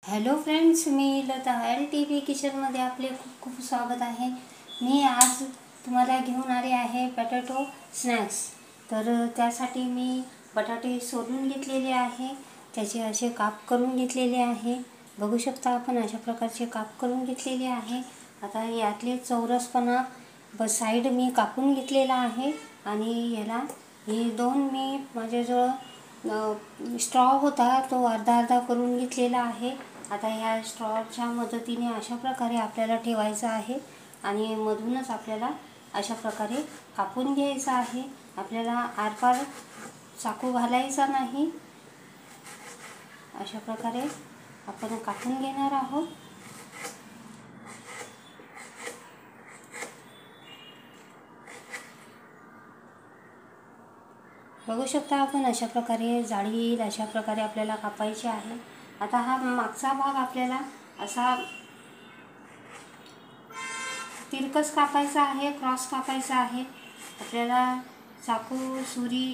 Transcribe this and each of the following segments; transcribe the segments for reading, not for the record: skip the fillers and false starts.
Hello friends, मी Lata LTV किचनमध्ये आपले खूप खूप स्वागत आहे। मी आज तुम्हाला घेऊन आले आहे बटाटो स्नॅक्स। तर त्यासाठी मी बटाटे सोलून घेतलेले आहे, त्याचे असे काप करून घेतलेले आहे। बघू शकता आपण अशा प्रकारचे काप करून घेतलेले आहे। आता यातले चौरसपणा साइड मी कापून घेतलेला आहे आणि याला हे दोन मी माझ्याजवळ स्ट्रॉ होता तो अर्धा अर्धा करून घेतलेला आहे। आता ह्या स्ट्रॉच्या मदतीने अशा प्रकारे आपल्याला ठेवायचं आहे आणि मधूनच आपल्याला अशा प्रकारे कापून घ्यायचं आहे। आपल्याला आरपार चाकू घालायचा नाही, अशा प्रकारे आपण कापून घेणार आहोत। बघू शकता आपण अशा प्रकारे जाळी येईल अशा प्रकारे आपल्याला कापायचे आहे। आता हा मागचा भाग आपल्याला असा तिरकस कापायचा आहे, क्रॉस कापायचा आहे। आपल्याला चाकू सुरी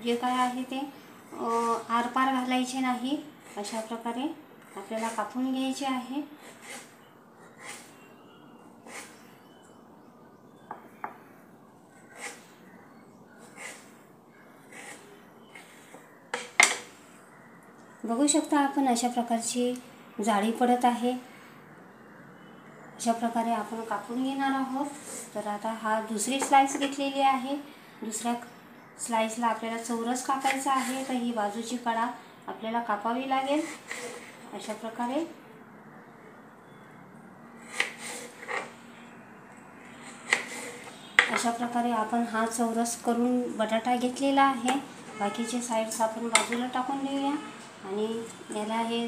जे काय आहे ते आरपार घालायचे नाही, अशा प्रकारे आपल्याला कापून घ्यायचे आहे। बघू शकता आपण अशा प्रकारची जाळी पडत आहे, अशा प्रकारे आपण कापून घेणार आहोत। तर आता हा दुसरी स्लाइस घेतलेली आहे। दुसऱ्या स्लाइसला आपल्याला चौरस कापायचा आहे, तर ही बाजूची कडा आपल्याला कापावी लागेल अशा प्रकारे। अशा प्रकारे आपण हा चौरस करून बटाटा घेतलेला आहे। बाकीचे साइड्स आपण बाजूला टाकून देऊया आणि याला हे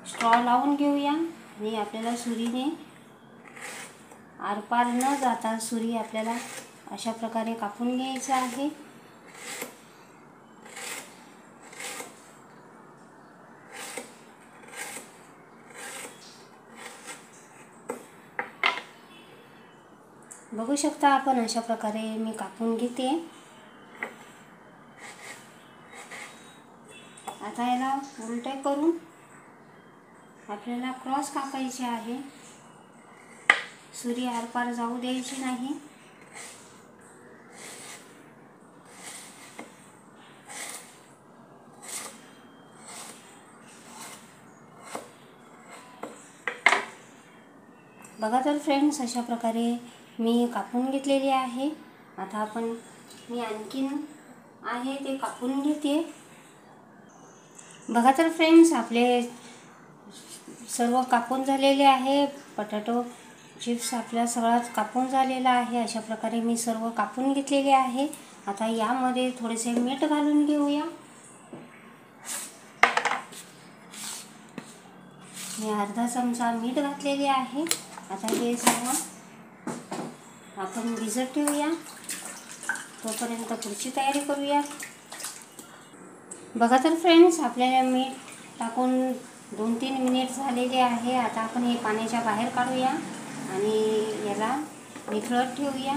स्ट्रॉ लावून घेऊया आणि आपल्याला सुरीने आरपार न जाता सुरी आपल्याला अशा प्रकारे कापून घ्यायचं आहे। बघू शकता आपण अशा प्रकारे मी कापून घेते। आता याला उलटे करून आपल्याला क्रॉस कापायचे आहे, सुरी आरपार जाऊ द्यायची नाही। बघा तर फ्रेंड्स, अशा प्रकारे मी कापून घेतलेली आहे। आता मी आणखीन आहे ते कापून घेते। बघा तर फ्रेंड्स, आपले सर्व कापून झालेले आहे। पोटॅटो चिप्स आपला सगळाच कापून झालेला आहे। अशा प्रकारे मी सर्व कापून घेतलेले आहे। आता यामध्ये थोडेसे मीठ घालून घेऊया। मी अर्धा चमचा मीठ घातलेले आहे। आता हे सर्व आपण भिजत ठेवूया, तोपर्यंत पुढची तयारी करूया। बघा तर फ्रेंड्स, आपल्याला मीठ टाकून 2-3 मिनिट झालेले आहे। आता आपण हे पाण्याच्या बाहेर काढूया आणि याला निथळत ठेवूया।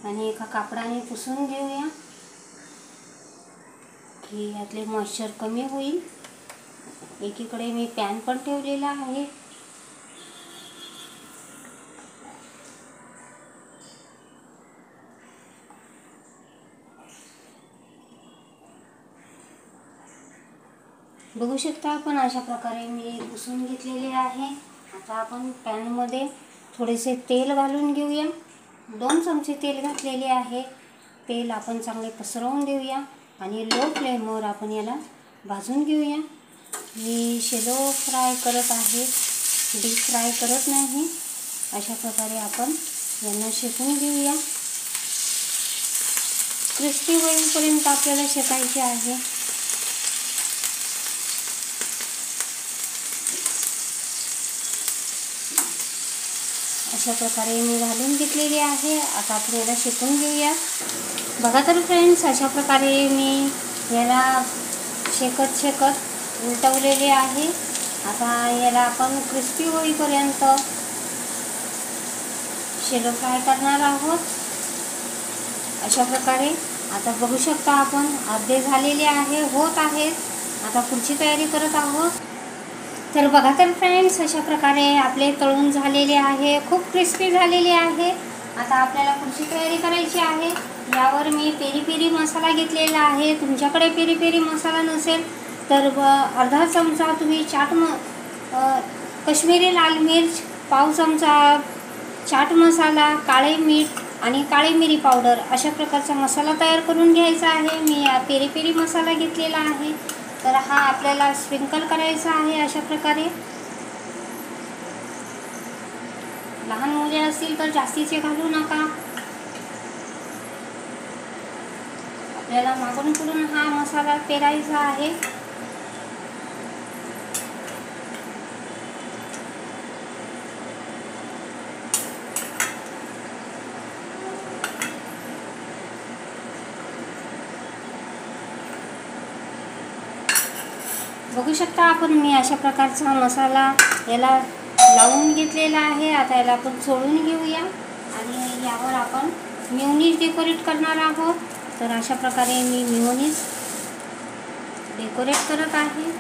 आणि एका कापडाने पुसून घेऊया की यातले मॉइश्चर कमी होईल। एकीकडे मी पॅन पण ठेवलेला आहे। बघू शकता आपण अशा प्रकारे मी पुसून घेतलेले आहे। आता आपण पॅनमध्ये थोडेसे तेल घालून घेऊया। 2 चमचे तेल घातलेले आहे। तेल आपण चांगले पसरवून देऊया आणि लो फ्लेमवर आपण याला भाजून घेऊया। मी शॅलो फ्राय करत आहे, डीप फ्राय करत नाही। अशा प्रकारे आपण यांना शेकून घेऊया। क्रिस्पी होईपर्यंत आपल्याला शेकायचे आहे। अशा प्रकारे मी घालून घेतलेली आहे। आता आपण याला शेकून घेऊया। बघा तर फ्रेंड्स, अशा प्रकारे मी याला शेकत उलटवलेले आहे। आता याला आपण क्रिस्पी होईपर्यंत शॅलो फ्राय करणार आहोत। अशा प्रकारे आता बघू शकता आपण अर्धे झालेले आहे, होत आहेत. आता पुढची तयारी करत आहोत. तर बघा तर फ्रेंड्स, अशा प्रकारे आपले तळून झालेले आहे, खूप क्रिस्पी झालेले आहे. आता आपल्याला पुढची तयारी करायची आहे. यावर मी पेरी पेरी मसाला घेतलेला आहे. तुमच्याकडे पेरी पेरी मसाला नसेल तर अर्धा चमचा तुम्ही कश्मीरी लाल मिर्च, पाव चमचा चाट मसाला, काळे मीठ आणि काळी मिरी पावडर अशा प्रकारचा मसाला तयार करून घ्यायचा आहे. मी पेरी पेरी मसाला घेतलेला आहे. तर हा आपल्याला स्प्रिंकल करायचा आहे अशा प्रकारे. लहान मुले असतील तर जास्तीचे घालू नका. आपल्याला मागून पुढून हा मसाला पेरायचा आहे. बघू शकता आपण मी अशा प्रकारचा मसाला याला लावून घेतलेला आहे. आता याला आपण चोळून घेऊया आणि यावर आपण मेयोनीज डेकोरेट करणार आहोत. तर अशा प्रकारे मी मेयोनीज डेकोरेट करत आहे.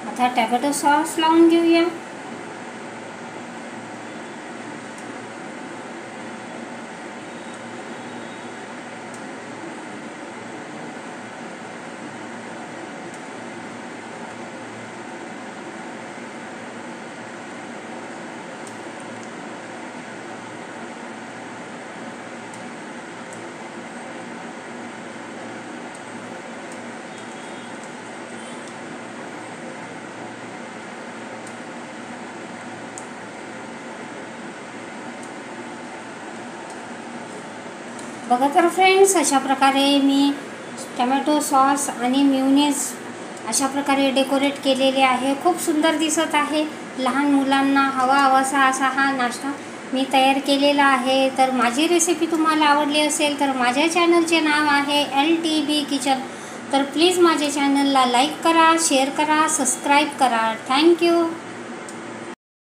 आता टोमॅटो सॉस लावून घेऊया. बघा तर फ्रेंड्स, अशा प्रकारे मी टोमॅटो सॉस आणि मेयोनीज अशा प्रकारे डेकोरेट केलेले आहे. खूप सुंदर दिसत आहे. लहान मुलांना हवासा असा हा नाश्ता मी तयार केलेला आहे. तर माझी रेसिपी तुम्हाला आवडली असेल तर माझ्या चॅनलचे नाव आहे LTB किचन. तर प्लीज माझ्या चॅनलला लाईक करा, शेअर करा, सबस्क्राईब करा. थँक्यू.